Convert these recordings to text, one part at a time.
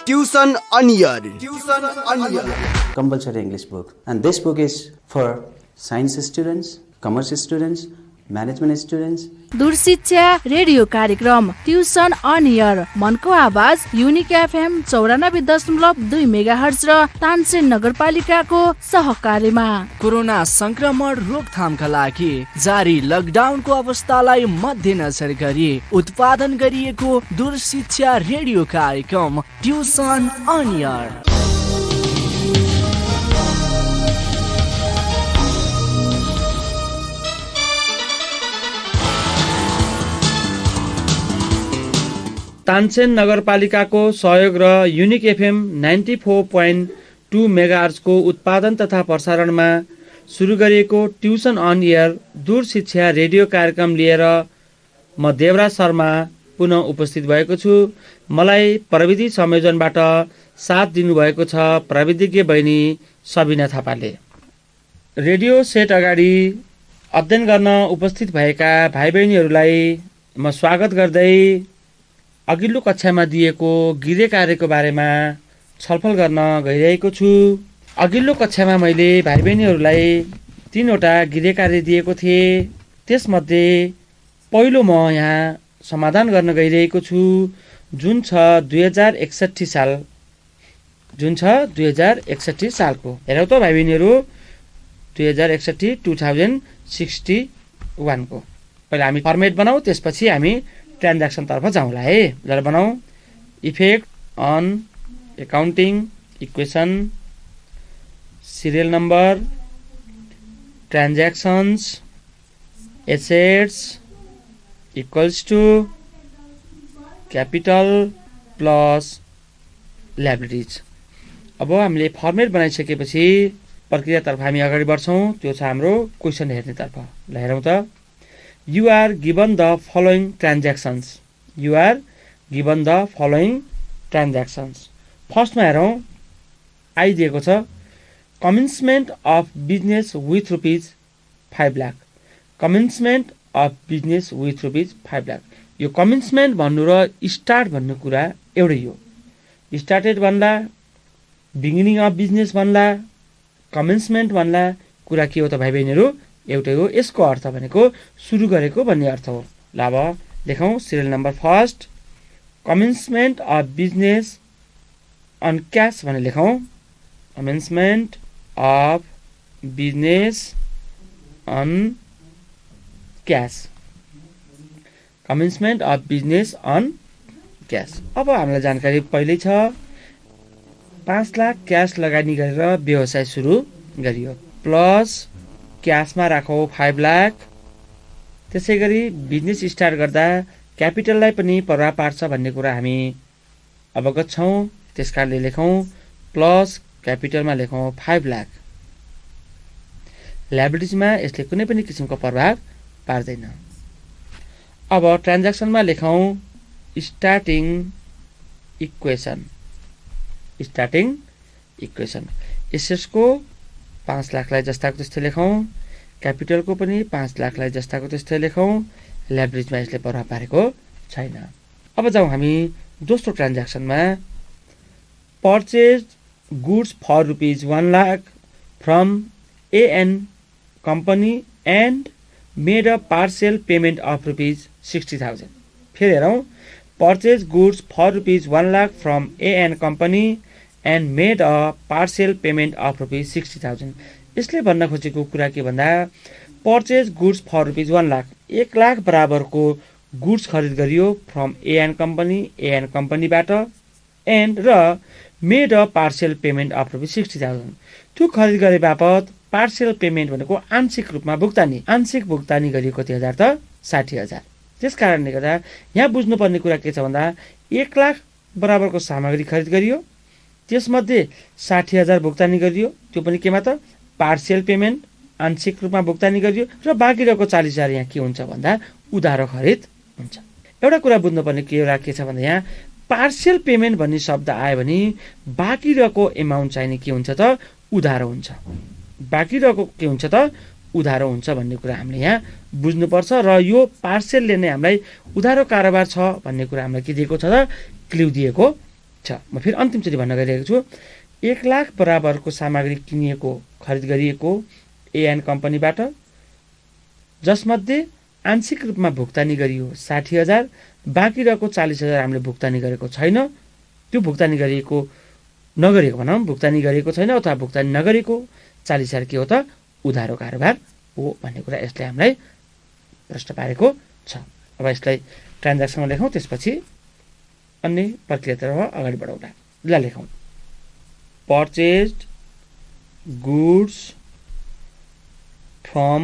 Tuition Onion. Compulsory English book, and this book is for science students, commerce students, management students. दूरशिक्षा radio कार्यक्रम tuition on air मनको आवाज unique FM 94.2 megahertz र तानसेन नगरपालिकाको सहकार्यमा corona संक्रमण रोकथामका लागि जारी लकडाउनको अवस्थालाई मध्यनजर गरी उत्पादन गरिएको दूरशिक्षा रेडियो कार्यक्रम ट्युसन अन एयर। तानसेन नगरपालिकाको सहयोग र युनिक एफएम 94.2 मेगाहर्जको उत्पादन तथा प्रसारणमा सुरु गरिएको ट्युसन अन एयर दूर शिक्षा रेडियो कार्यक्रम लिएर म देवराज शर्मा पुनः उपस्थित भएको छु। मलाई प्रविधि संयोजनबाट साथ दिनुभएको छ प्रविधिज्ञ बहिनी सबिना थापाले। रेडियो सेट अगाडि अध्ययन गर्न उपस्थित भएका भाइ बहिनीहरूलाई म स्वागत गर्दै अघिल्लो कक्षामा दिएको गृह कार्यको बारेमा छलफल गर्न गइरहेको छु। अघिल्लो कक्षामा मैले भाइ बहिनीहरूलाई 3वटा गृह कार्य दिएको थिएँ। त्यसमध्ये पहिलो म यहाँ समाधान गर्न गइरहेको छु, जुन छ 2061 साल, जुन छ 2061 सालको। हेरौँ त भाइ बहिनीहरू, 2061 2061 को। पहिला हामी फर्मेट बनाऊ, त्यसपछि हामी ट्रान्ज्याक्सन तर्फ जाउँला है। ल बनाऊ। Effect on accounting equation, serial number, transactions, assets equals to capital plus liabilities. अब हामीले फर्मेट बनाइसकेपछि प्रक्रियातर्फ हामी अगाडि बढ्छौँ। त्यो छ हाम्रो क्वेसन हेर्नेतर्फ। ल हेरौँ त। You are given the following transactions. You are given the following transactions. फर्स्टमा हेरौँ, आई दिएको छ commencement of business with rupees 5 lakh. Commencement of business with rupees 5 lakh. यो कमेन्समेन्ट भन्नु र स्टार्ट भन्ने कुरा एउटै हो। स्टार्टेड भन्ला, बिगिनिङ अफ बिजनेस भन्ला, कमेन्समेन्ट भन्ला, कुरा के हो त भाइ बहिनीहरू? एउटै हो। यसको अर्थ भनेको सुरु गरेको भन्ने अर्थ हो। ल अब लेखौँ serial number first, commencement of business on cash भनेर लेखौँ। Commencement of business on cash. Commencement of business on cash. अब हामीलाई जानकारी पहिल्यै छ 5 लाख क्यास लगानी गरेर व्यवसाय सुरु गरियो, प्लस क्यासमा राखौँ 5 लाख। त्यसै गरी बिजनेस स्टार्ट गर्दा क्यापिटललाई पनि प्रभाव पार्छ भन्ने कुरा हामी अवगत छौँ। त्यस कारणले लेखौँ प्लस क्यापिटलमा लेखौँ 5 लाख। ल्याबिलिटिजमा यसले कुनै पनि किसिमको प्रभाव पार्दैन। अब ट्रान्ज्याक्सनमा लेखौँ स्टार्टिङ इक्वेसन। स्टार्टिङ इक्वेसन एसेट्सको 5 लाखलाई जस्ताको त्यस्तै लेखौँ, क्यापिटलको पनि 5 लाखलाई जस्ताको त्यस्तै लेखौँ। ल्याबिलिटिजमा यसले प्रभाव पारेको छैन। अब जाउँ हामी दोस्रो ट्रान्ज्याक्सनमा। Purchase goods for rupees 1 lakh from AN company and made a partial payment of rupees 60,000। फेरि हेरौँ, purchase goods for rupees 1 lakh from AN company and made a partial payment of rupees 60,000। यसले भन्न खोजेको कुरा के भन्दा purchase goods for rupees 1 lakh, 1 lakh बराबरको goods खरिद गरियो फ्रम एएन कम्पनी, एएन कम्पनीबाट, एन्ड र made a partial payment of rupees 60,000। त्यो खरिद गरे बापत पार्सियल पेमेन्ट भनेको आंशिक रूपमा भुक्तानी, आंशिक भुक्तानी गरिएको थियो हजार त 60,000। त्यस कारणले गर्दा यहाँ बुझ्नुपर्ने कुरा के छ भन्दा 1 लाख बराबरको सामग्री खरिद गरियो, त्यसमध्ये 60,000 भुक्तानी गरियो, त्यो पनि केमा त पार्सियल पेमेन्ट, आंशिक रूपमा भुक्तानी गरियो, र बाँकी रहेको 40,000 यहाँ के हुन्छ भन्दा उधारो खरिद हुन्छ। एउटा कुरा बुझ्नुपर्ने के छ भन्दा यहाँ पार्सियल पेमेन्ट भन्ने शब्द आयो भने बाँकी रहेको एमाउन्ट चाहिने के हुन्छ त उधारो हुन्छ। बाँकी रहेको के हुन्छ त उधारो हुन्छ भन्ने कुरा हामीले यहाँ बुझ्नुपर्छ र यो पार्सेलले नै हामीलाई उधारो कारोबार छ भन्ने कुरा हामीलाई के दिएको छ त क्लु दिएको छ। म फेरि अन्तिमचोटि भन्न गइरहेको छु 1 लाख बराबरको सामग्री किनिएको खरिद गरिएको एएन कम्पनीबाट जसमध्ये आंशिक रूपमा भुक्तानी गरियो 60,000 बाँकी रहेको 40,000 हामीले भुक्तानी गरेको छैन। त्यो भुक्तानी गरिएको नगरेको भनौँ भुक्तानी गरेको छैन अथवा भुक्तानी नगरेको 40,000 के हो त उधारो कारोबार हो भन्ने कुरा यसले हामीलाई प्रश्न पारेको छ। अब यसलाई ट्रान्ज्याक्सनमा लेखौँ त्यसपछि अन्य प्रक्रियातर्फ अगाडि बढौँला। ल लेखौँ purchased goods from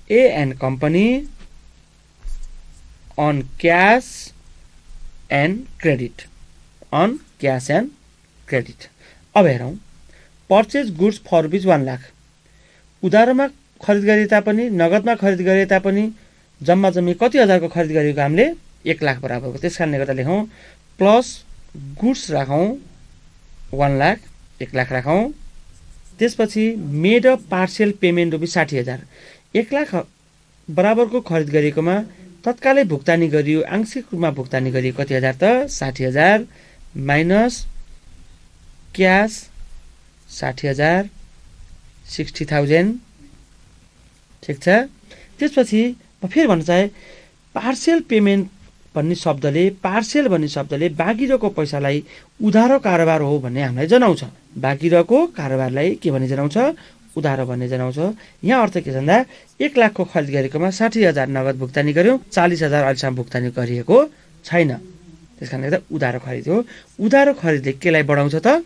A and company on cash and credit on cash and credit। अब हेरौँ purchased goods for rupees 1 lakh उधारोमा खरिद गरे तापनि नगदमा खरिद गरे तापनि जम्मा जम्मी कति हजारको खरिद गरेको हामीले 1 लाख बराबरको। त्यस कारणले गर्दा लेखौँ प्लस गुड्स राखौँ 1 लाख 1 लाख राखौँ। त्यसपछि made a partial payment rupees 60,000 1 lakh बराबरको खरिद गरेकोमा तत्कालै भुक्तानी गरियो आंशिक रूपमा भुक्तानी गरियो कति हजार त 60,000 माइनस क्यास 60,000 60,000 ठिक छ। त्यसपछि म फेरि भन्न चाहे पार्सियल पेमेन्ट भन्ने शब्दले बाँकी रहेको पैसालाई उधारो कारोबार हो भन्ने हामीलाई जनाउँछ। बाँकी रहेको कारोबारलाई के भन्ने जनाउँछ उधारो भन्ने जनाउँछ। यहाँ अर्थ के छ भन्दा 1 लाखको खरिद गरेकोमा 60,000 नगद भुक्तानी गर्यौँ 40,000 अहिलेसम्म भुक्तानी गरिएको छैन। त्यस कारणले गर्दा उधारो खरिद हो। उधारो खरिदले केलाई बढाउँछ त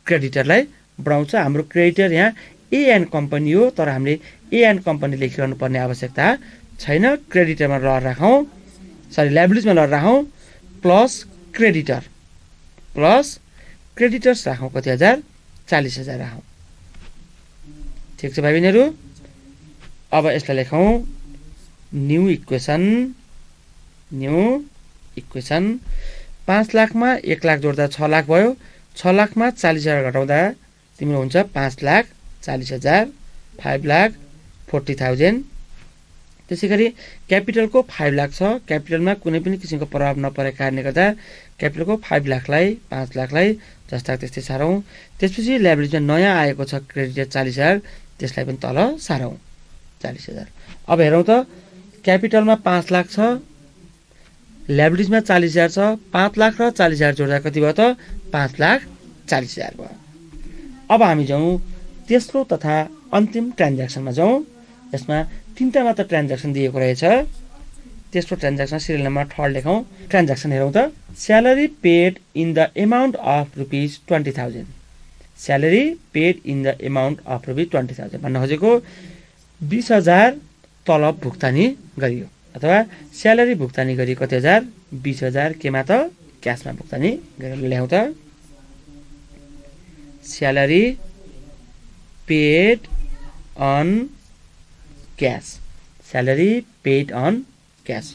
क्रेडिटरलाई बढाउँछ। हाम्रो क्रेडिटर यहाँ एएन कम्पनी हो तर हामीले एएन कम्पनी लेखिरहनु पर्ने आवश्यकता छैन। क्रेडिटरमा लहर राखौँ लायबिलिटिजमा लहर राखौँ प्लस क्रेडिटर्स राखौँ कति हजार 40,000 राखौँ। ठिक छ भाइ बहिनीहरू। अब यसलाई लेखौँ न्यू इक्वेसन 5 लाखमा 1 लाख जोड्दा 6 लाख भयो। 6 लाखमा 40,000 घटाउँदा तिम्रो हुन्छ 5,40,000 5,40,000। त्यसै गरी क्यापिटलको 5 लाख छ। क्यापिटलमा कुनै पनि किसिमको प्रभाव नपरेको कारणले गर्दा क्यापिटलको 5 लाखलाई 5 लाखलाई जस्ता त्यस्तै सारौँ। त्यसपछि ल्याबिलिटीमा नयाँ आएको छ क्रेडिट 40,000 त्यसलाई पनि तल सारौँ 40,000। अब हेरौँ त क्यापिटलमा 5 लाख छ ल्याबिलिटीमा 40,000 छ 5 लाख र 40,000 जोड्दा कति भयो त 5,40,000 भयो। अब हामी जाउँ तेस्रो तथा अन्तिम ट्रान्ज्याक्सनमा जाउँ। यसमा 3टा मात्र ट्रान्ज्याक्सन दिएको रहेछ। तेस्रो ट्रान्ज्याक्सन सिरियल नम्बर 3 लेखौँ। ट्रान्ज्याक्सन हेरौँ त salary paid in the amount of rupees 20,000 salary paid in the amount of rupees 20,000 भन्न खोजेको 20,000 तलब भुक्तानी गरियो अथवा स्यालेरी भुक्तानी गरियो कति हजार 20,000 केमा त क्यासमा भुक्तानी गरेर ल्याउँ त salary paid on cash salary paid on cash.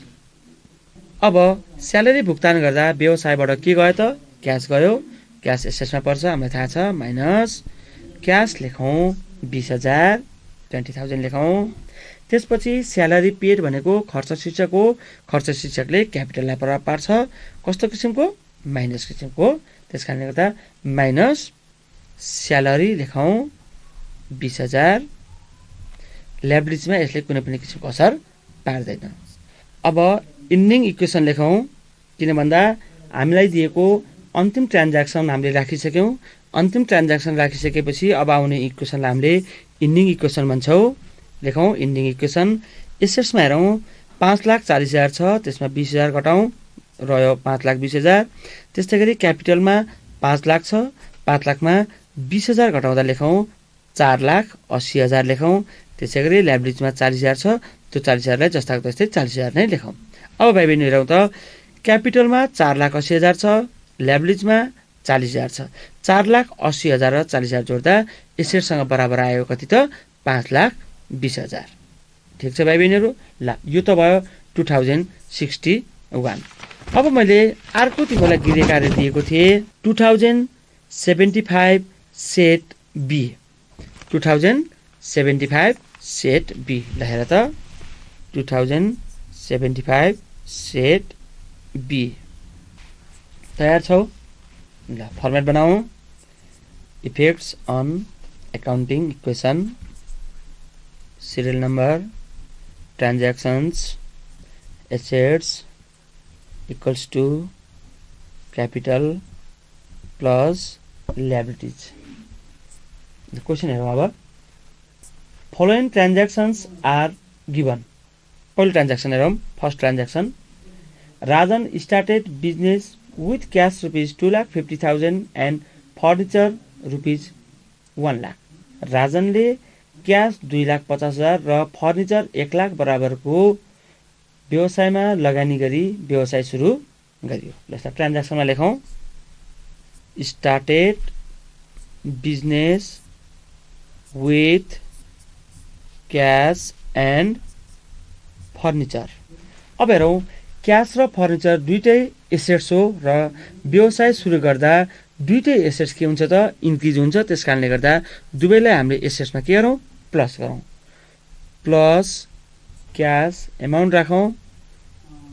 अब स्यालेरी भुक्तान गर्दा व्यवसायबाट के गयो त क्यास गयो। क्यास एसेसमा पर्छ हामीलाई थाहा छ माइनस क्यास लेखौँ 20,000 20,000 लेखौँ। त्यसपछि स्यालेरी पेड भनेको खर्च शीर्षक हो। खर्च शीर्षकले क्यापिटललाई प्रभाव पार्छ कस्तो किसिमको माइनस किसिमको। त्यस कारणले गर्दा माइनस स्यालेरी लेखौँ 20,000 ल्याबिलिटीमा यसले कुनै पनि किसिमको असर पार्दैन। अब इन्डिङ इक्वेसन लेखौँ किन भन्दा हामीलाई दिएको अन्तिम ट्रान्ज्याक्सन हामीले राखिसक्यौँ। अन्तिम ट्रान्ज्याक्सन राखिसकेपछि अब आउने इक्वेसनलाई हामीले इन्डिङ इक्वेसन भन्छौँ। लेखौँ इन्डिङ इक्वेसन। एसेट्समा हेरौँ 5,40,000 छ त्यसमा 20,000 घटाउँ रह्यो 5,20,000। त्यस्तै गरी क्यापिटलमा 5 लाख छ 5 लाखमा 20,000 घटाउँदा लेखौँ 4,80,000 लेखौँ। त्यसै गरी ल्याबिलिटीमा 40,000 छ त्यो 40,000लाई जस्ताको त्यस्तै 40,000 नै लेखौँ। अब भाइ बहिनी हेरौँ त क्यापिटलमा 4,80,000 छ ल्याबिलिटीमा 40,000 छ 4,80,000 र 40,000 जोड्दा एसेटसँग बराबर आयो कति त 5,20,000। ठिक छ भाइ बहिनीहरू। ल यो त भयो 2061। अब मैले अर्को तिमीलाई गृह कार्य दिएको थिएँ 2075 सेट बी 2075 2075 सेट बी लेखेर त 2075 सेट बी तयार छौ ल फर्मेट बनाऊ effects on accounting equation serial number transactions assets equals to capital plus liabilities the question हेरौँ अब following transactions are given पहिलो ट्रान्ज्याक्सन हेरौँ first transaction Rajan started business with cash rupees 2,50,000 and furniture rupees 1 lakh राजनले cash 2,50,000 र furniture 1 lakh बराबरको व्यवसायमा लगानी गरी व्यवसाय सुरु गरियो ल ट्रान्ज्याक्सनमा लेखौँ started business with cash and furniture अब हेरौँ क्यास र फर्निचर दुईटै एसेट्स हो र व्यवसाय सुरु गर्दा दुईटै एसेट्स के हुन्छ त इन्क्रिज हुन्छ त्यसकारणले गर्दा दुवैलाई हामीले एसेट्समा के गरौँ प्लस गरौँ प्लस क्यास एमाउन्ट राखौँ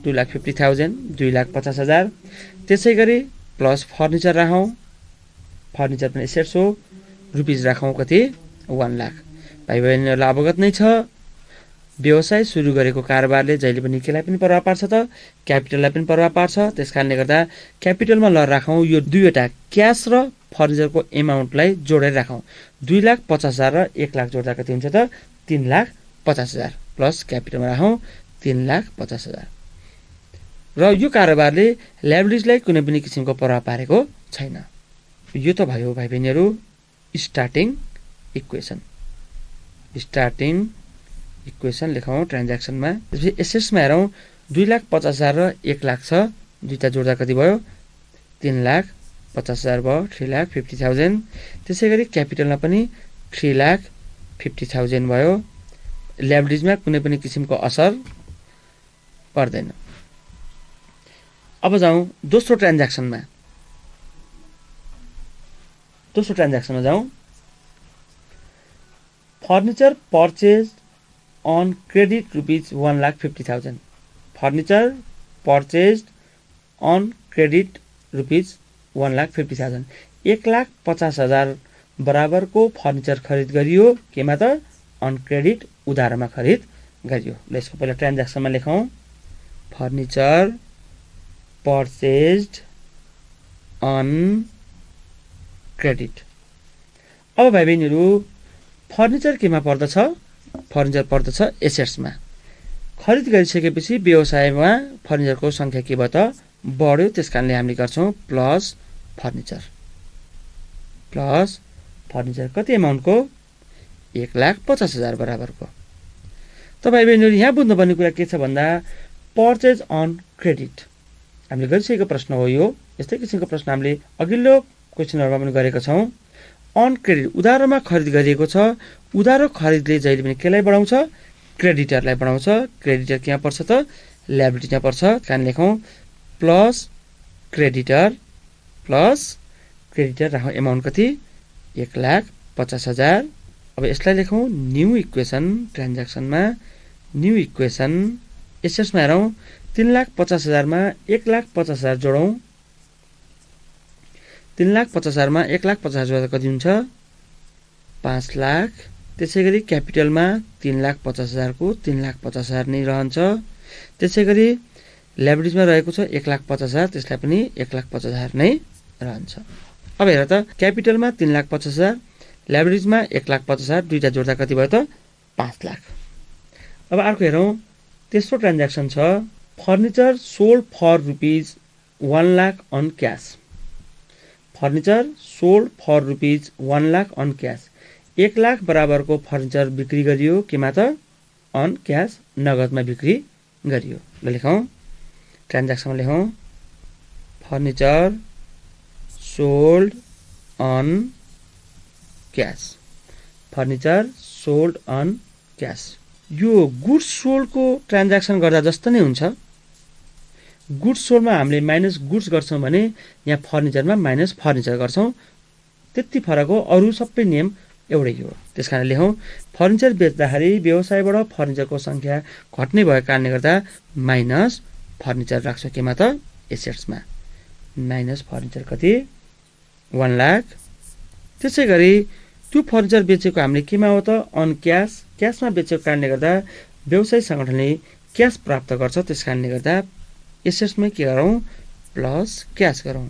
2,50,000 2,50,000 त्यसै गरी प्लस फर्निचर राखौँ फर्निचर पनि एसेट्स हो रुपिज राखौँ कति 1 लाख भाइ बहिनीहरूलाई अवगत नै छ व्यवसाय सुरु गरेको कारोबारले जहिले पनि केलाई पनि प्रभाव पार्छ त क्यापिटललाई पनि प्रभाव पार्छ त्यसकारणले गर्दा क्यापिटलमा ल राखौँ यो दुईवटा क्यास र फर्निचरको एमाउन्टलाई जोडेर राखौँ 2,50,000 र 1 लाख जोड्दा कति हुन्छ त 3,50,000 प्लस क्यापिटलमा राखौँ 3,50,000 र यो कारोबारले लायबिलिटीजलाई कुनै पनि किसिमको प्रभाव पारेको छैन यो त भयो भाइ बहिनीहरू स्टार्टिङ इक्वेसन लेखौँ ट्रान्ज्याक्सनमा त्यसपछि एसेट्समा हेरौँ 2,50,000 र 1 लाख छ दुईटा जोड्दा कति भयो 3,50,000 भयो 3,50,000 त्यसै गरी क्यापिटलमा पनि 3,50,000 भयो लायबिलिटीजमा कुनै पनि किसिमको असर पर्दैन अब जाउँ दोस्रो ट्रान्ज्याक्सनमा जाउँ furniture purchase on credit rupees 1,50,000 furniture purchase on credit rupees 1,50,000 1,50,000 बराबरको फर्निचर खरिद गरियो केमा त अन क्रेडिट उधारमा खरिद गरियो ल यसको पहिला ट्रान्ज्याक्सनमा लेखौँ फर्निचर पर्चेज्ड अन क्रेडिट अब भाइ बहिनीहरू फर्निचर केमा पर्दछ फर्निचर पर्दछ एसेट्समा खरिद गरिसकेपछि व्यवसायमा फर्निचरको संख्या के भयो त बढ्यो त्यसकारणले हामीले गर्छौँ प्लस फर्निचर कति एमाउन्टको 1,50,000 बराबरको त भाइ बहिनीहरू यहाँ बुझ्नुपर्ने कुरा के छ भन्दा पर्चेज अन क्रेडिट हामीले गरिसकेको प्रश्न हो यो यस्तै किसिमको प्रश्न हामीले अघिल्लो क्वेसनहरुमा पनि गरेका छौं अन क्रेडिट उधारोमा खरिद गरिएको छ उधारो खरिदले जहिले पनि केलाई बढाउँछ क्रेडिटरलाई बढाउँछ क्रेडिटर केमा पर्छ त लायबिलिटीमा पर्छ कान लेखौं प्लस क्रेडिटर राखौं एमाउन्ट कति 1,50,000 अब यसलाई लेखौं न्यू इक्वेसन ट्रान्ज्याक्सनमा न्यू इक्वेसन एसेट्समा हेरौं 3,50,000 मा 1,50,000 जोडौं 3,50,000 मा 1,50,000 जोड्दा कति हुन्छ 5 लाख त्यसैगरी क्यापिटलमा 3,50,000 को 3,50,000 नै रहन्छ त्यसैगरी लायबिलिटीजमा रहेको छ 1,50,000 त्यसलाई पनि 1,50,000 नै रहन्छ अब हेर त क्यापिटलमा 3,50,000 लायबिलिटीजमा 1,50,000 दुईटा जोड्दा कति भयो त 5 लाख अब अर्को हेरौं तेस्रो ट्रान्ज्याक्सन छ furniture sold for rupees 1 lakh on cash furniture sold for rupees 1 lakh on cash 1 lakh बराबरको फर्निचर बिक्री गरियो केमा त अन क्याश नगदमा बिक्री गरियो ल लेखौं ट्रान्ज्याक्सनमा लेखौं furniture sold on cash furniture sold on cash यो गुड्स सोल्ड को ट्रान्ज्याक्सन गर्दा जस्तो नै हुन्छ गुड्स सोल्डमा हामीले माइनस गुड्स गर्छौं भने यहाँ फर्निचरमा माइनस फर्निचर गर्छौं त्यति फरक हो अरु सबै नियम एउटै हो। त्यस कारण लेखौँ फर्निचर बेच्दाखेरि व्यवसायबाट फर्निचरको सङ्ख्या घट्ने भएको कारणले गर्दा माइनस फर्निचर राख्छौँ केमा त एसेट्समा। माइनस फर्निचर कति 1 लाख। त्यसै गरी त्यो फर्निचर बेचेको हामीले केमा हो त अन क्यास, क्यासमा बेचेको कारणले गर्दा व्यवसाय सङ्गठनले क्यास प्राप्त गर्छ। त्यस कारणले गर्दा एसेट्समै के गरौँ प्लस क्यास गरौँ,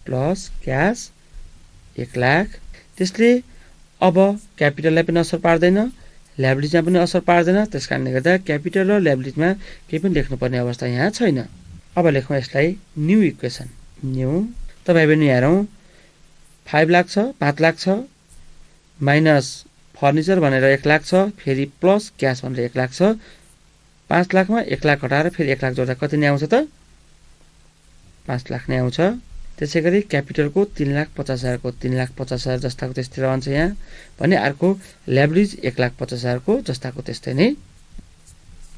प्लस क्यास 1 लाख। त्यसले अब क्यापिटललाई पनि असर पार्दैन, ल्याबिलिटीमा पनि असर पार्दैन। त्यस कारणले गर्दा क्यापिटल र ल्याबिलिटीमा केही पनि लेख्नुपर्ने अवस्था यहाँ छैन। अब लेखौँ यसलाई न्यू इक्वेसन। न्यू त भाइ बहिनी हेरौँ 5 लाख छ, 5 लाख छ, माइनस फर्निचर भनेर 1 लाख छ, फेरि प्लस क्यास भनेर 1 लाख छ। 5 लाखमा 1 लाख घटाएर फेरि 1 लाख जोड्दा कति नै आउँछ त 5 लाख नै आउँछ। त्यसै गरी क्यापिटलको 3,50,000 को 3,50,000 जस्ताको त्यस्तै रहन्छ यहाँ भने अर्को ल्याबिलिटी 1,50,000 को जस्ताको त्यस्तै नै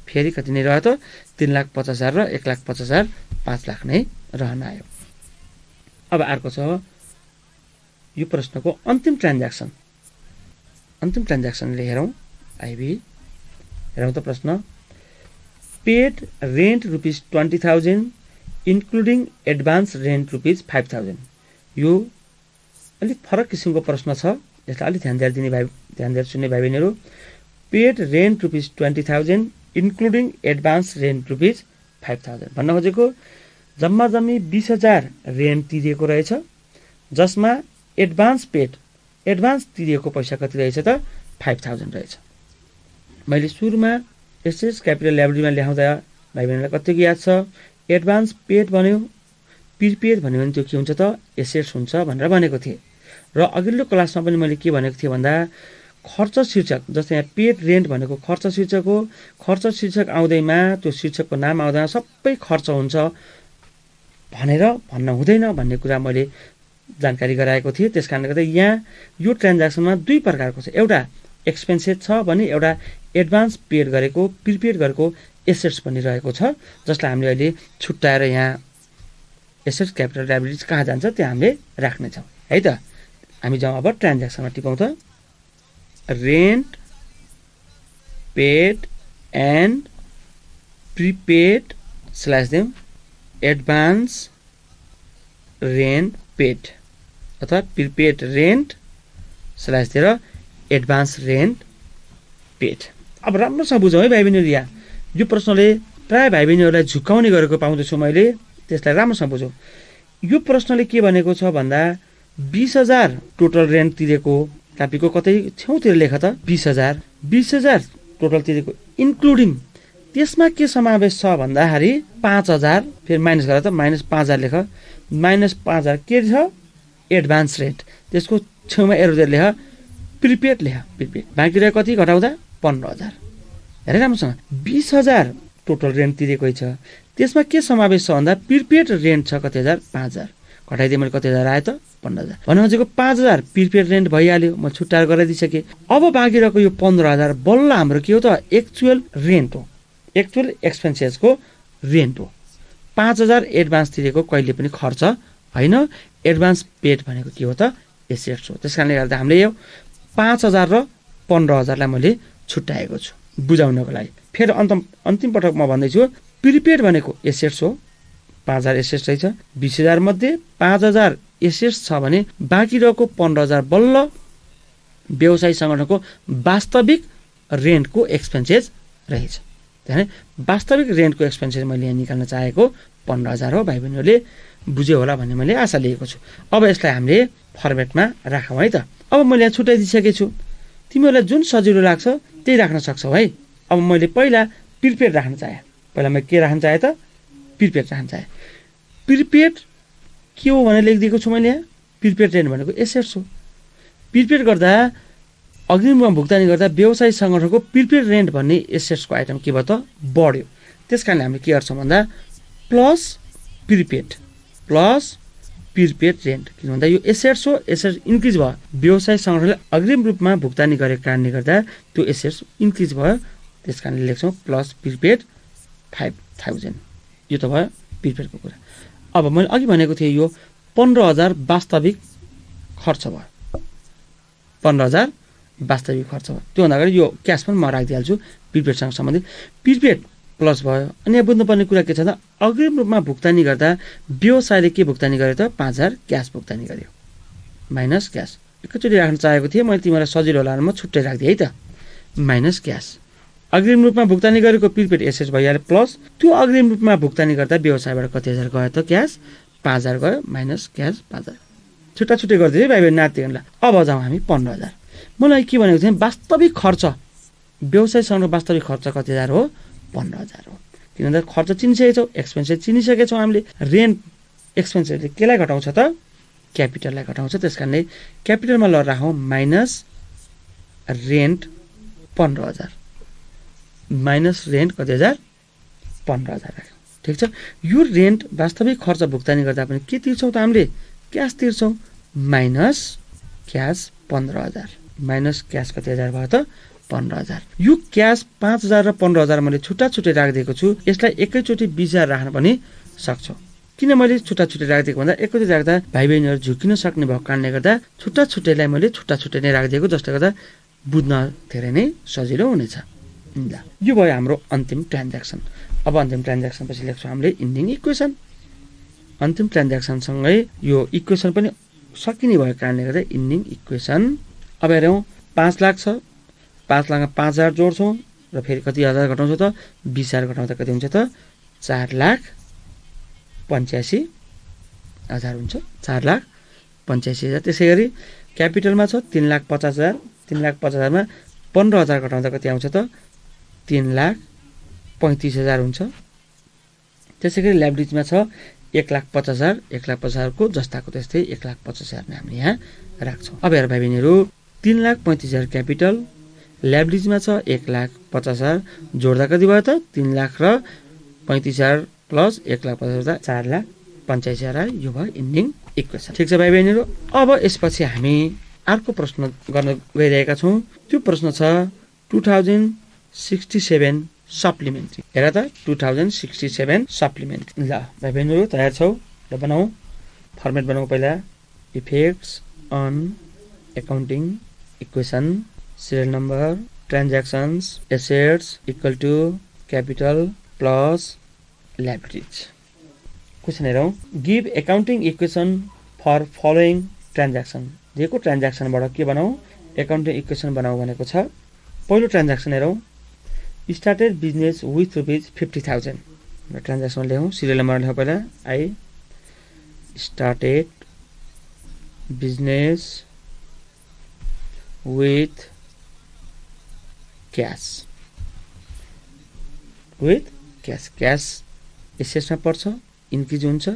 फेरि कति नै रह्यो त 3,50,000 र 1,50,000 5 लाख नै रहन आयो। अब अर्को छ यो प्रश्नको अन्तिम ट्रान्ज्याक्सन। अन्तिम ट्रान्ज्याक्सनले हेरौँ आइबी। हेरौँ त प्रश्न paid rent ₹20,000 including advance rent ₹5,000। यो अलिक फरक किसिमको प्रश्न छ, यसलाई अलिक ध्यान दिएर सुन्ने भाइ बहिनीहरू। Paid rent ₹20,000 including advance rent ₹5,000 भन्न खोजेको जम्मा जम्मी 20,000 रेन्ट तिरिएको रहेछ, जसमा एडभान्स तिरिएको पैसा कति रहेछ त 5,000 रहेछ। मैले सुरुमा एसेट्स क्यापिटल ल्याबिलिटीमा ल्याउँदा भाइ बहिनीलाई कतिको याद छ एडभान्स पेड भन्यो, प्रिपेड भन्यो भने त्यो के हुन्छ त एसेट्स हुन्छ भनेर भनेको थिएँ। र अघिल्लो क्लासमा पनि मैले के भनेको थिएँ भन्दा खर्च शीर्षक, जस्तै यहाँ पेड रेन्ट भनेको खर्च शीर्षक हो, खर्च शीर्षक आउँदैमा त्यो शीर्षकको नाम आउँदा सबै खर्च हुन्छ भनेर भन्न हुँदैन भन्ने कुरा मैले जानकारी गराएको थिएँ। त्यस कारणले गर्दा यहाँ यो ट्रान्ज्याक्सनमा दुई प्रकारको छ, एउटा एक्सपेन्सेस छ भने एउटा एडभान्स पेड गरेको प्रिपेड गरेको एसेट्स पनि रहेको छ, जसलाई हामीले अहिले छुट्याएर यहाँ एसेट्स क्यापिटल ल्याबिलिटिज कहाँ जान्छ त्यो हामीले राख्नेछौँ है त। हामी जाउँ अब ट्रान्ज्याक्सनमा टिपौँ त rent paid and prepaid slash देऊ एडभान्स रेन्ट पेड अथवा प्रिपेड रेन्ट स्ल्यास दिएर एडभान्स रेन्ट पेड। अब राम्रोसँग बुझौँ है भाइ बहिनीहरू, यहाँ यो प्रश्नले प्राय भाइ बहिनीहरूलाई झुक्काउने गरेको पाउँदैछु मैले, त्यसलाई राम्रोसँग बुझौँ। यो प्रश्नले के भनेको छ भन्दा 20,000 टोटल रेन्ट तिरेको, कापीको कतै छेउतिर लेख त 20,000 टोटल तिरेको इन्क्लुडिङ त्यसमा के समावेश छ भन्दाखेरि 5,000 फेरि माइनस गरेर त माइनस 5,000 लेख, माइनस 5,000 के छ एडभान्स रेन्ट, त्यसको छेउमा एरो दिएर लेख प्रिपेड लेख प्रिपेड, बाँकी रह्यो कति घटाउँदा 15,000। हेरे राम्रोसँग 20,000 टोटल रेन्ट तिरेकै छ, त्यसमा के समावेश छ भन्दा प्रिपेड रेन्ट छ कति हजार 5,000, घटाइदिएँ मैले कति हजार आयो त 15,000। भन्नु खोजेको 5,000 प्रिपेड रेन्ट भइहाल्यो, म छुट्याएर गराइदिइसकेँ। अब बाँकी रहेको यो 15,000 बल्ल हाम्रो के हो त एक्चुअल रेन्ट हो, एक्चुअल एक्सपेन्सेसको रेन्ट हो। 5,000 एडभान्स तिरेको कहिले पनि खर्च होइन, एडभान्स पेड भनेको के हो त एसेट्स हो। त्यस कारणले गर्दा हामीले यो 5,000 र 15,000लाई मैले छुट्याएको छु बुझाउनको लागि। फेरि अन्तिम पटक म भन्दैछु प्रिपेड भनेको एसेट्स हो, 5,000 एसेट्स रहेछ, 20,000 मध्ये 5,000 एसेट्स छ भने बाँकी रहेको 15,000 बल्ल व्यवसाय सङ्गठनको वास्तविक रेन्टको एक्सपेन्सेस रहेछ। त्यहाँदेखि वास्तविक रेन्टको एक्सपेन्सेस मैले यहाँ निकाल्न चाहेको 15,000 हो। भाइ बहिनीहरूले बुझ्यो होला भन्ने मैले आशा लिएको छु। अब यसलाई हामीले फर्मेटमा राखौँ है त। अब मैले यहाँ छुट्याइदिइसकेको छु, तिमीहरूलाई जुन सजिलो लाग्छ त्यही राख्न सक्छौ है। अब मैले पहिला प्रिपेड राख्न चाहेँ, पहिला मैले के राख्न चाहेँ त प्रिपेड राख्न चाहेँ। प्रिपेड के हो भनेर लेखिदिएको छु मैले यहाँ, प्रिपेड रेन्ट भनेको एसेट्स हो। प्रिपेड गर्दा अग्रिममा भुक्तानी गर्दा व्यवसाय सङ्गठनको प्रिपेड रेन्ट भन्ने एसेट्सको आइटम के भयो त बढ्यो। त्यस कारणले हामीले के गर्छौँ भन्दा प्लस प्रिपेड रेन्ट, किन भन्दा यो एसेट्स हो, एसेट्स इन्क्रिज भयो, व्यवसाय सङ्गठनले अग्रिम रूपमा भुक्तानी गरेको कारणले गर्दा त्यो एसेट्स इन्क्रिज भयो। त्यस कारणले लेख्छौँ प्लस प्रिपेड 5,000। यो त भयो प्रिपेडको कुरा। अब मैले अघि भनेको थिएँ यो 15,000 वास्तविक खर्च भयो, 15,000 वास्तविक खर्च भयो। त्योभन्दा अगाडि यो क्यास पनि म राखिदिइहाल्छु प्रिपेडसँग सम्बन्धित। प्रिपेड प्लस भयो। अनि यहाँ बुझ्नुपर्ने कुरा के छ त, अग्रिम रूपमा भुक्तानी गर्दा व्यवसायले के भुक्तानी गर्यो त 5,000 क्यास भुक्तानी गर्यो माइनस क्यास। एकैचोटि राख्न चाहेको थिएँ मैले, तिमीलाई सजिलो होला म छुट्टै राखिदिएँ है त। माइनस क्यास अग्रिम रूपमा भुक्तानी गरेको प्रिपेड एसेट्स भइहाल्यो प्लस त्यो अग्रिम रूपमा भुक्तानी गर्दा व्यवसायबाट कति हजार गयो त क्यास 5,000 गयो माइनस क्यास 5,000। छुट्टा छुट्टै गरिदिएँ भाइ बहिनी नातिहरूलाई। अब जाउँ हामी 15,000। मलाई के भनेको थिएँ, वास्तविक खर्च व्यवसायसँग वास्तविक खर्च कति हजार हो 15,000 हो। किन भन्दा खर्च चिनिसकेको छौँ, एक्सपेन्सेस चिनिसकेको छौँ हामीले। रेन्ट एक्सपेन्सेसले केलाई घटाउँछ त क्यापिटललाई घटाउँछ। त्यस कारणले क्यापिटलमा ल राखौँ माइनस रेन्ट 15,000 माइनस रेन्ट कति हजार 15,000 राख्यौँ। ठिक छ। यो रेन्ट वास्तविक खर्च भुक्तानी गर्दा पनि के तिर्छौँ त हामीले क्यास तिर्छौँ माइनस क्यास 15,000 माइनस क्यास कति हजार भयो त 15,000। यो क्यास 5,000 र 15,000 मैले छुट्टा छुट्टै राखिदिएको छु। यसलाई एकैचोटि 20,000 राख्न पनि सक्छौँ। किन मैले छुट्टा छुट्टै राखिदिएको भन्दा एकैचोटि राख्दा भाइ बहिनीहरू झुकिन सक्ने भएको कारणले गर्दा छुट्टा छुट्टैलाई मैले छुट्टा छुट्टै नै राखिदिएको, जसले गर्दा बुझ्न धेरै नै सजिलो हुनेछ। ल यो भयो हाम्रो अन्तिम ट्रान्ज्याक्सन। अब अन्तिम ट्रान्ज्याक्सन पछि लेख्छौँ हामीले इन्डिङ इक्वेसन। अन्तिम ट्रान्ज्याक्सनसँगै यो इक्वेसन पनि सकिने भएको कारणले गर्दा इन्डिङ इक्वेसन। अब हेरौँ 5 लाख छ, 5 लाखमा 5,000 जोड्छौँ र फेरि कति हजार घटाउँछौँ त 20,000 घटाउँदा कति हुन्छ त 4,85,000 हुन्छ। 4,85,000। त्यसै गरी क्यापिटलमा छ 3,50,000। 3,50,000मा 15,000 घटाउँदा कति आउँछ त 3,35,000 हुन्छ। त्यसै गरी ल्याब्रिजमा छ 1,50,000। 1,50,000 को जस्ताको त्यस्तै 1,50,000 नै हामीले यहाँ राख्छौँ। अब हेर भाइ बहिनीहरू 3,35,000 क्यापिटल, ल्याब्रिजमा छ 1,50,000 जोड्दा कति भयो त 3,35,000 प्लस 1,50,000 4,85,000 आयो। यो भयो इन्डिङ इक्वेसन। ठिक छ भाइ बहिनीहरू। अब यसपछि हामी अर्को प्रश्न गर्न गइरहेका छौँ। त्यो प्रश्न छ 2067 सप्लिमेन्ट्री। हेर त 2067 सप्लिमेन्ट्री। ल भाइ बहिनीहरू तयार छौ? ल बनाऊ, फर्मेट बनाऊ। पहिला effects on accounting equation, serial number, transactions, assets equal to capital plus liabilities. Question हेरौँ। Give accounting equation for following transaction. दिएको ट्रान्ज्याक्सनबाट के बनाऊ एकाउन्टिङ इक्वेसन बनाऊ भनेको छ। पहिलो ट्रान्ज्याक्सन हेरौँ। Started business with rupees 50,000। Transaction लेखौँ, सिरियल नम्बर लेखौँ। पहिला I started business with cash. With cash. Cash एसेट्समा पर्छ, इन्क्रिज हुन्छ,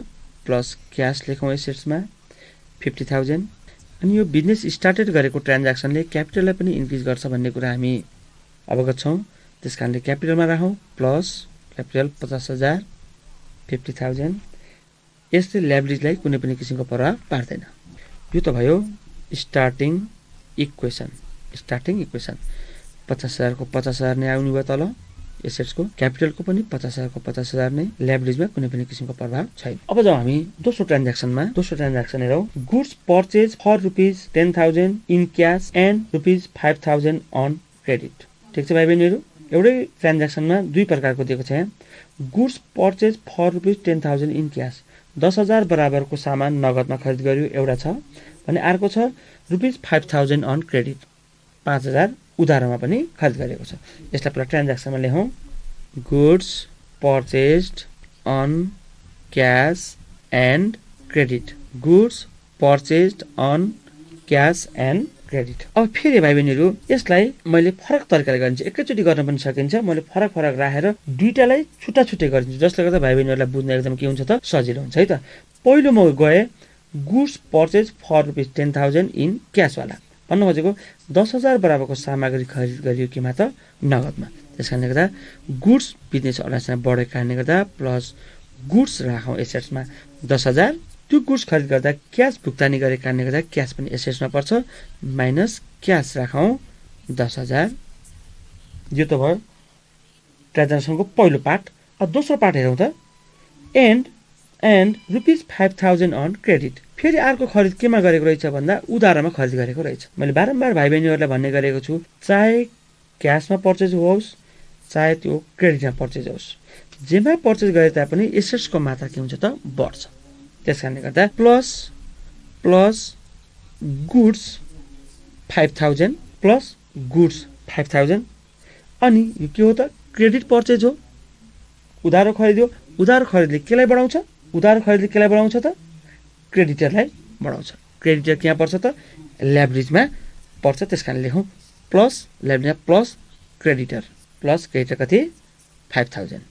प्लस क्यास लेखौँ एसेट्समा 50,000। अनि यो बिजनेस स्टार्टेड गरेको ट्रान्ज्याक्सनले क्यापिटललाई पनि इन्क्रिज गर्छ भन्ने कुरा हामी अवगत छौँ। त्यस कारणले क्यापिटलमा राखौँ प्लस क्यापिटल 50,000 50,000। यसले ल्याब्रिजलाई कुनै पनि किसिमको प्रभाव पार्दैन। यो त भयो स्टार्टिङ इक्वेसन। स्टार्टिङ इक्वेसन 50,000 को 50,000 नै आउने भयो तल एसेट्सको, क्यापिटलको पनि 50,000 को 50,000 नै, ल्याब्रिजमा कुनै पनि किसिमको प्रभाव छैन। अब जाउँ हामी दोस्रो ट्रान्ज्याक्सनमा। दोस्रो ट्रान्ज्याक्सन हेरौँ। Goods purchase for rupees 10,000 in cash and rupees 5,000 on credit. ठिक छ भाइ बहिनीहरू। एउटै ट्रान्ज्याक्सनमा दुई प्रकारको दिएको छ यहाँ। Goods purchase for rupees 10,000 in cash, 10,000 बराबरको सामान नगदमा खरिद गर्यो एउटा छ भने, अर्को छ रुपिज 5,000 अन क्रेडिट, 5,000 उधारोमा पनि खरिद गरेको छ। यसलाई पहिला ट्रान्ज्याक्सनमा लेखौँ। Goods purchased on cash and credit. Goods purchased on cash and credit. अब फेरि भाइ बहिनीहरू यसलाई मैले फरक तरिकाले गरिदिन्छु। एकैचोटि गर्न पनि सकिन्छ, मैले फरक फरक राखेर दुईटालाई छुट्टा छुट्टै गरिदिन्छु, जसले गर्दा भाइ बहिनीहरूलाई बुझ्न एकदम के हुन्छ त सजिलो हुन्छ है त। पहिलो म गएँ goods purchase for rupees 10,000 in क्यासवाला। भन्नु खोजेको 10,000 बराबरको सामग्री खरिद गरियो केमा त नगदमा। त्यस कारणले गर्दा गुड्स बिजनेस अर्गनाइजेसनमा बढेको कारणले गर्दा प्लस गुड्स राखौँ एसेट्समा 10,000। त्यो गुड्स खरिद गर्दा क्यास भुक्तानी गरेको कारणले गर्दा क्यास पनि एसेट्समा पर्छ, माइनस क्यास राखौँ 10,000। यो त भयो ट्रान्ज्याक्सनको पहिलो पार्ट। अब दोस्रो पार्ट हेरौँ त। And and ₹5,000 on credit. फेरि अर्को खरिद केमा गरेको रहेछ भन्दा उधारमा खरिद गरेको रहेछ। मैले बारम्बार भाइ बहिनीहरूलाई भन्ने गरेको छु, चाहे क्यासमा पर्चेज होस् चाहे त्यो क्रेडिटमा पर्चेज होस्, जेमा पर्चेज गरे तापनि एसेट्सको मात्रा के हुन्छ त बढ्छ। त्यस कारणले गर्दा प्लस गुड्स 5,000 प्लस गुड्स 5,000 अनि यो के हो त क्रेडिट पर्चेज हो, उधारो खरिद हो। उधारो खरिदले केलाई बढाउँछ? उधारो खरिदले केलाई बढाउँछ त क्रेडिटरलाई बढाउँछ। क्रेडिटर कहाँ पर्छ त ल्याब्रिजमा पर्छ। त्यस कारण लेखौँ प्लस ल्याब्रिजमा प्लस क्रेडिटर कति 5,000।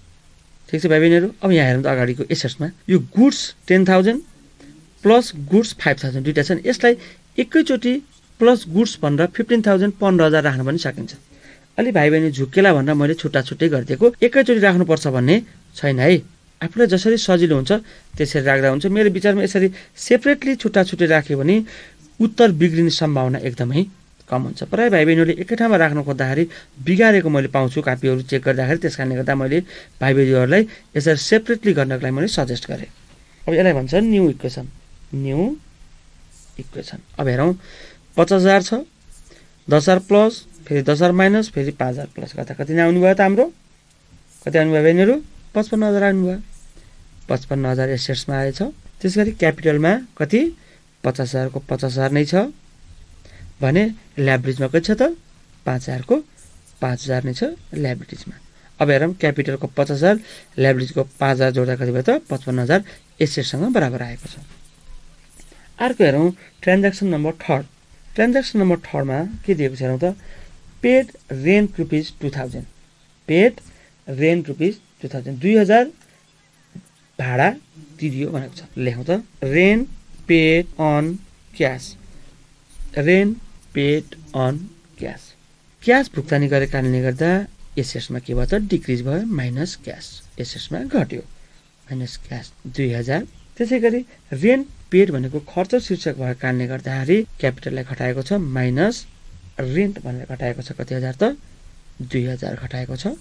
ठिक छ भाइ बहिनीहरू। अब यहाँ हेर्नु त अगाडिको एसेट्समा यो गुड्स 10,000 प्लस गुड्स 5,000 दुईवटा छन्। यसलाई एकैचोटि प्लस गुड्स भनेर 15,000 15,000 राख्न पनि सकिन्छ। अलि भाइ बहिनी झुक्केला भनेर मैले छुट्टा छुट्टै गरिदिएको, एकैचोटि राख्नुपर्छ भन्ने छैन है। आफूलाई जसरी सजिलो हुन्छ त्यसरी राख्दा हुन्छ। मेरो विचारमा यसरी सेपरेटली छुट्टा छुट्टै राख्यो भने उत्तर बिग्रिने सम्भावना एकदमै कम हुन्छ। प्रायः भाइ बहिनीहरूले एकै ठाउँमा राख्नु खोज्दाखेरि बिगारेको मैले पाउँछु कापीहरू चेक गर्दाखेरि। त्यस कारणले गर्दा मैले भाइ बहिनीहरूलाई यसरी सेपरेटली गर्नको लागि मैले सजेस्ट गरेँ। अब यसलाई भन्छ न्यू इक्वेसन। अब हेरौँ 50,000 छ, 10,000 प्लस फेरि 10,000 माइनस फेरि 5,000 प्लस गर्दा कति आउनुभयो त हाम्रो? कति आउनुभयो बहिनीहरू? 55,000 आउनुभयो। 55,000 एसेट्समा आएछ। त्यस गरी क्यापिटलमा कति 50,000 को 50,000 नै छ भने ल्याब्रिजमा कति छ त 5,000 को 5,000 नै छ ल्याब्रिजमा। अब हेरौँ क्यापिटलको 50,000 ल्याब्रिजको 5,000 जोड्दा कति भयो त 55,000 एसेटसँग बराबर आएको छ। अर्को हेरौँ ट्रान्ज्याक्सन नम्बर 3। ट्रान्ज्याक्सन नम्बर 3 मा के दिएको छ हेरौँ त पेड रेन्ट ₹2,000। पेड रेन्ट ₹2,000 2,000 भाडा तिरियो भनेको छ। लेखौँ त rent paid on cash. Rent paid on cash. Cash भुक्तानी गरेको कारणले गर्दा एसेट्समा के भयो त डिक्रिज भयो, माइनस क्यास। एसेट्समा घट्यो माइनस क्यास 2,000। त्यसै गरी रेन्ट पेड भनेको खर्च शीर्षक भएको कारणले गर्दाखेरि क्यापिटललाई घटाएको छ, माइनस रेन्ट भनेर घटाएको छ। कति हजार त 2,000 घटाएको छ।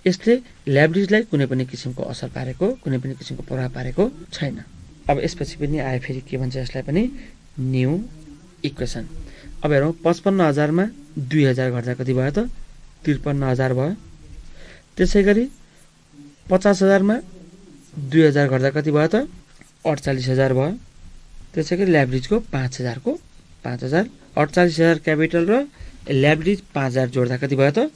यसले ल्याब्रिजलाई कुनै पनि किसिमको असर पारेको, कुनै पनि किसिमको प्रभाव पारेको छैन। अब यसपछि पनि आयो फेरि के भन्छ यसलाई पनि न्यू इक्वेसन। अब हेरौँ 55,000 मा 2,000 घट्दा कति भयो त 53,000 भयो। त्यसै गरी 50,000 मा 2,000 घट्दा कति भयो त 48,000 भयो। त्यसै गरी ल्याब्रिजको 5,000 को 5,000 48,000 क्यापिटल र ल्याब्रिज 5,000 जोड्दा कति भयो त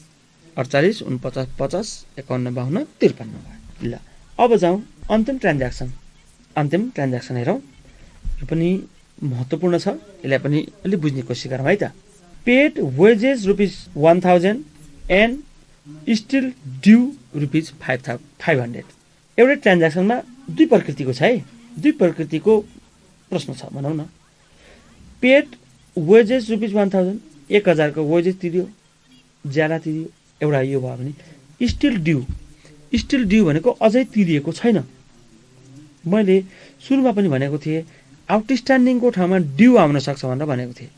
48 49 50 51 52 53 भयो। ल अब जाउँ अन्तिम ट्रान्ज्याक्सन हेरौँ। यो पनि महत्त्वपूर्ण छ, यसलाई पनि अलि बुझ्ने कोसिस गरौँ है त। Paid wages ₹1,000 and still due ₹500। एउटै ट्रान्ज्याक्सनमा दुई प्रकृतिको छ है, दुई प्रकृतिको प्रश्न छ भनौँ न। पेड वेजेस ₹1,000 1,000 को वेजेस तिर्यो, ज्याला तिर्यो, एउटा यो भयो भने स्टिल ड्यू भनेको अझै तिरिएको छैन। मैले सुरुमा पनि भनेको थिएँ आउटस्ट्यान्डिङको ठाउँमा ड्यू आउन सक्छ भनेर भनेको थिएँ।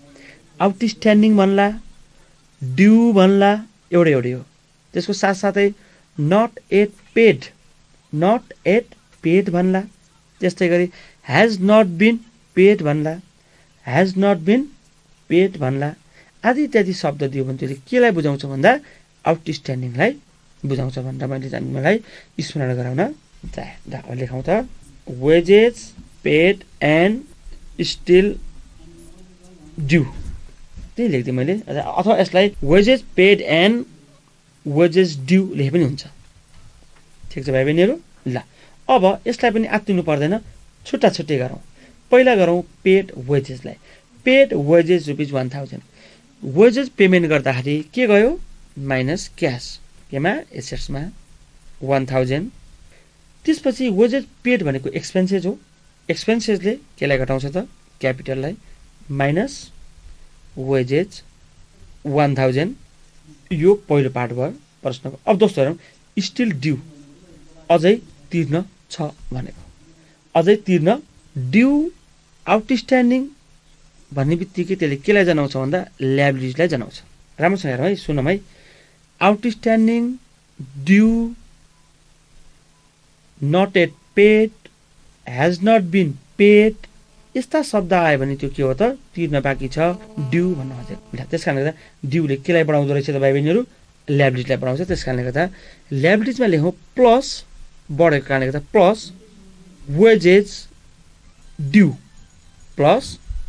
आउटस्ट्यान्डिङ भन्ला, ड्यू भन्ला एउटै हो। त्यसको साथसाथै नट एट पेड भन्ला। त्यस्तै गरी हेज नट बिन पेड भन्ला आदि इत्यादि शब्द दियो भने त्यसले केलाई बुझाउँछ भन्दा आउटस्ट्यान्डिङलाई बुझाउँछ भनेर मलाई स्मरण गराउन चाहे। लेखौँ त wages paid and still due त्यही लेख्दिएँ मैले। अथवा यसलाई wages paid and wages due लेखे पनि हुन्छ। ठिक छ भाइ बहिनीहरू। ल अब यसलाई पनि आत्तिनु पर्दैन, छुट्टा छुट्टै गरौँ। पहिला गरौँ पेड वेजेसलाई। पेड वेजेस ₹1,000 वेजेस पेमेन्ट गर्दाखेरि के गयो माइनस क्यास केमा एसेट्समा 1,000। त्यसपछि वेजेस पेड भनेको एक्सपेन्सेस हो। एक्सपेन्सेसले केलाई घटाउँछ त क्यापिटललाई, माइनस वेजेस 1,000। यो पहिलो पार्ट भयो प्रश्नको। अब दोस्रो हेरौँ स्टिल ड्यू अझै तिर्न छ भनेको। अझै तिर्न ड्यू आउटस्ट्यान्डिङ भन्ने बित्तिकै त्यसले केलाई जनाउँछ भन्दा ल्याब्रिजलाई जनाउँछ। राम्रोसँग हेरौँ है, सुनौँ है। Outstanding due not yet paid has not been paid यस्ता शब्द आयो भने त्यो के हो त तिर्न बाँकी छ ड्यू भन्नु खोजेको। त्यस कारणले गर्दा ड्यूले केलाई बढाउँदो रहेछ त भाइ बहिनीहरू ल्याबिलिटीलाई बढाउँछ। त्यस कारणले गर्दा ल्याबिलिटीमा लेखौँ प्लस बढेको कारणले गर्दा plus wages due plus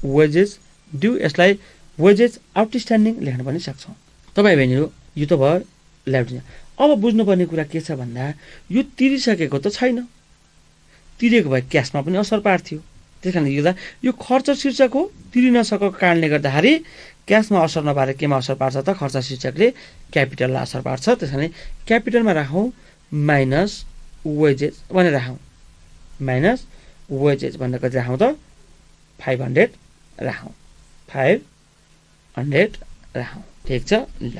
wages due यसलाई वेजेस आउटस्ट्यान्डिङ लेख्न पनि सक्छौँ। त भाइ बहिनीहरू यो त भयो ल्याबिलिटी। अब बुझ्नुपर्ने कुरा के छ भन्दा यो तिरिसकेको त छैन, तिरेको भए क्यासमा पनि असर पार्थ्यो। त्यस कारणले गर्दा यो खर्च शीर्षक हो, तिरिन सकेको कारणले गर्दाखेरि क्यासमा असर नपारेर केमा असर पार्छ त खर्च शीर्षकले क्यापिटललाई असर पार्छ। त्यस कारणले क्यापिटलमा राखौँ माइनस वेजेस भनेर राखौँ, माइनस वेजेस भनेर कति राखौँ त 500 राखौँ, 500 राखौँ। ठिक छ ल।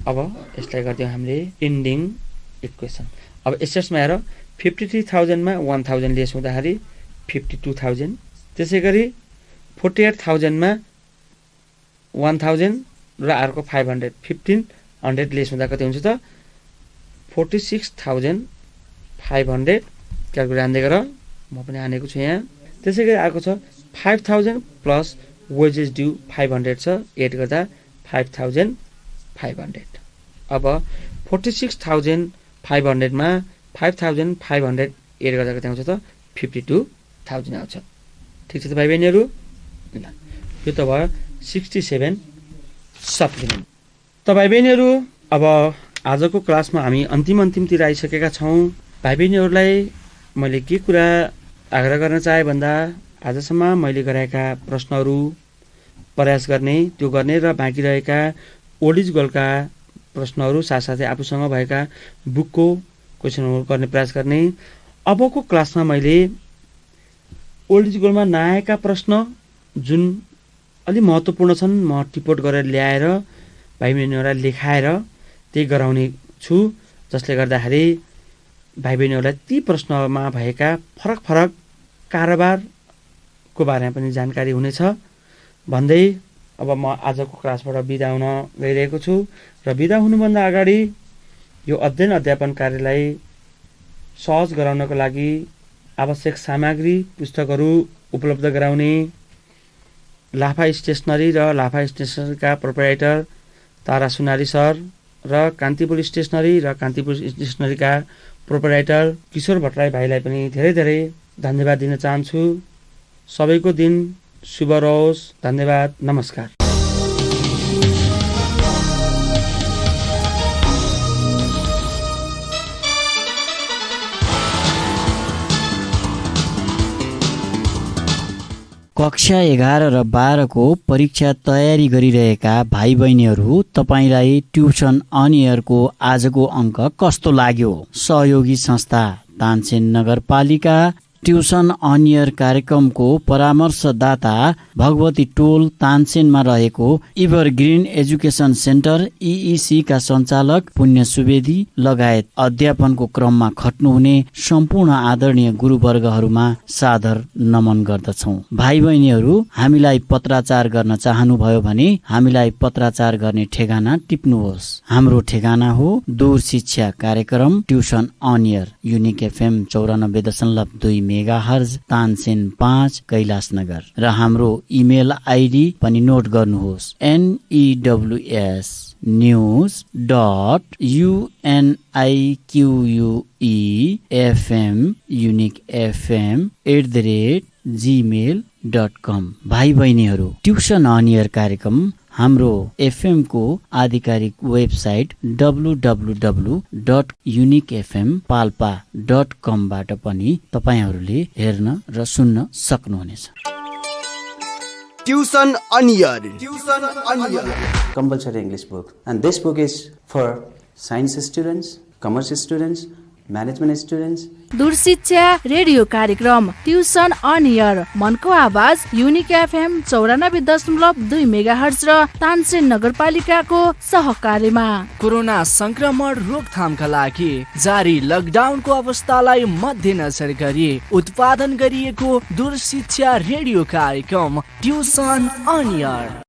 अब यसलाई गरिदिउँ हामीले इन्डिङ इक्वेसन। अब एसेट्समा हेर 53,000 मा 1000 लेस हुँदाखेरि 52,000, त्यसै गरी 48,000 मा 1000 र अर्को 500 1500 लेस हुँदा कति हुन्छ त 46,500। क्यालकुलेटर हान्दै गर, म पनि हानेको छु यहाँ। त्यसै गरी अर्को छ 5,000 प्लस वेजेस ड्यू 500 छ, एड गर्दा 5,500। अब 46,500 मा 5,500 एड गर्दा कति आउँछ त 52,000 आउँछ। ठिक छ त भाइ बहिनीहरू ल। यो त भयो 67 सप्लिमेन्ट। त भाइ बहिनीहरू अब आजको क्लासमा हामी अन्तिमतिर आइसकेका छौँ। भाइ बहिनीहरूलाई मैले के कुरा आग्रह गर्न चाहे भन्दा आजसम्म मैले गराएका प्रश्नहरू प्रयास गर्ने त्यो गर्ने र बाँकी रहेका ओल्ड इज गोल्डका प्रश्नहरू साथसाथै आफूसँग भएका बुकको क्वेसनहरू गर्ने प्रयास गर्ने। अबको क्लासमा मैले ओल्ड इज गोल्डमा नआएका प्रश्न जुन अलि महत्त्वपूर्ण छन् म टिपोट गरेर ल्याएर भाइ बहिनीहरूलाई लेखाएर त्यही गराउने छु, जसले गर्दाखेरि भाइ बहिनीहरूलाई ती प्रश्नमा भएका फरक फरक कारोबारको बारेमा पनि जानकारी हुनेछ भन्दै अब म आजको क्लासबाट बिदा हुन गइरहेको छु। र बिदा हुनुभन्दा अगाडि यो अध्ययन अध्यापन कार्यलाई सहज गराउनको लागि आवश्यक सामग्री पुस्तकहरू उपलब्ध गराउने लाफा स्टेसनरी र लाफा स्टेसनरीका प्रोप्राइटर तारा सुनारी सर र कान्तिपुर स्टेसनरी र कान्तिपुर स्टेसनरीका प्रोप्राइटर किशोर भट्टराई भाइलाई पनि धेरै धेरै धन्यवाद दिन चाहन्छु। सबैको दिन शुभ रहोस्। धन्यवाद, नमस्कार। कक्षा 11 र 12 को परीक्षा तयारी गरिरहेका भाइ बहिनीहरू तपाईलाई ट्युसन अन एयरको आजको अङ्क कस्तो लाग्यो? सहयोगी संस्था तानसेन नगरपालिका ट्युसन अन एयर कार्यक्रमको परामर्शदाता भगवती टोल तानसेनमा रहेको इभरग्रिन एजुकेसन सेन्टर EEC का सञ्चालक पुण्य सुवेदी लगायत अध्यापनको क्रममा खट्नुहुने सम्पूर्ण आदरणीय गुरुवर्गहरूमा सादर नमन गर्दछौँ। भाइ बहिनीहरू हामीलाई पत्राचार गर्न चाहनुभयो भने हामीलाई पत्राचार गर्ने ठेगाना टिप्नुहोस्। हाम्रो ठेगाना हो दूर शिक्षा कार्यक्रम tuition on air Unique FM 94.2 megahertz Tansen 5 Kailashnagar र हाम्रो इमेल आइडी पनि नोट गर्नुहोस् news.uniquefm@gmail.com। भाइ बहिनीहरू ट्युसन अन एयर कार्यक्रम हाम्रो FM को आधिकारिक वेबसाइट www.uniquefmpalpa.com बाट पनि तपाईहरूले हेर्न र सुन्न सक्नुहुनेछ। Tuition on air compulsory English book, and this book is for science students, commerce students, management students. दूर शिक्षा रेडियो कार्यक्रम ट्युसन अन एयर मनको आवाज युनिक FM 94.2 मेगाहर्ज र तानसेन नगरपालिकाको सहकार्यमा कोरोना संक्रमण रोकथामका लागि जारी लकडाउनको अवस्थालाई मध्यनजर गरी उत्पादन गरिएको दूर शिक्षा रेडियो कार्यक्रम ट्युसन अन एयर